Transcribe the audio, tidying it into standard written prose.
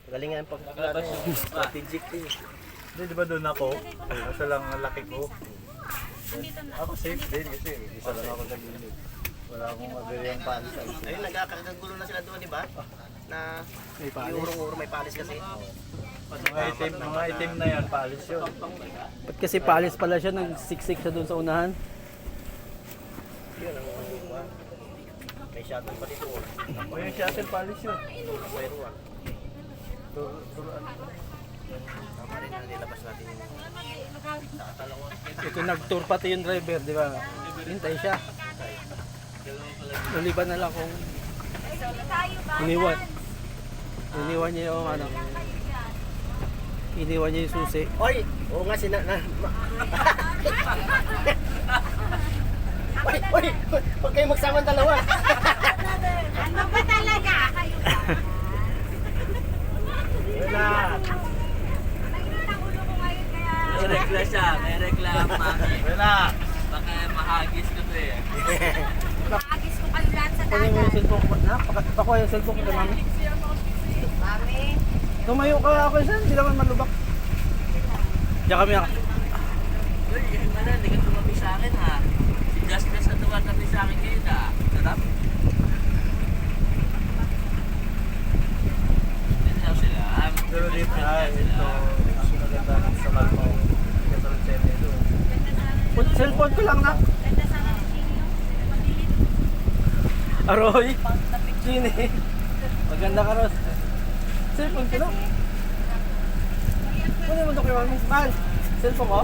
Galingan pag strategic eh. Hindi, di ba doon ako? Kasi lang ang laki ko. Ako safe din kasi isa lang ako nag-init. Wala akong mabiryang palis sa isa. Ayun, nagkakagulo na sila doon, di ba? Na yung urong-urong may palis kasi. Mga itim na yan, palis yun. Ba't kasi paalis pala siya, nagsiksik siya doon sa unahan? Yun ang may shuttle pa dito. O yung shuttle palis yun. Mayroon. Turuan. Tama rin na nilabas natin yung nakatalawa. Ito nag-tour pati yung driver, di ba? Hintay siya. Naliban na lang kung iniwan. Iniwan niya yung ano. Iniwan niya yung susi. Oy! Oo nga, Oy! Huwag kayo magsama dalawa! Ano ba talaga? Kayo ba? Wala! Nainit ang ulo ko ngayon kaya... May regla siya, may regla ang mami. Wala! Baka mahagis ko to eh. Agis ko kayo lahat sa Kunin mo yung dagat. cellphone ko. Na, pakuha yung cellphone ko kay mami. Mami, Tumayo ka ako dyan, hindi naman malubak. Diyan kami Uy, yung ano, hindi ka tumabi sa akin ha. Si Justin sa tuwatabi sa akin ngayon ha. Sarap. Hindi lang sila. Pero dito ay ito. Ang maganda sa Malmo. Katulad sa ito. Cellphone ko lang na. ganda sana ni Chino. Mabilis. Aroy. Chini. Maganda ka, Ros. Cellphone ko lang. Kunin mo ito kay mami. Mahal, cellphone ko.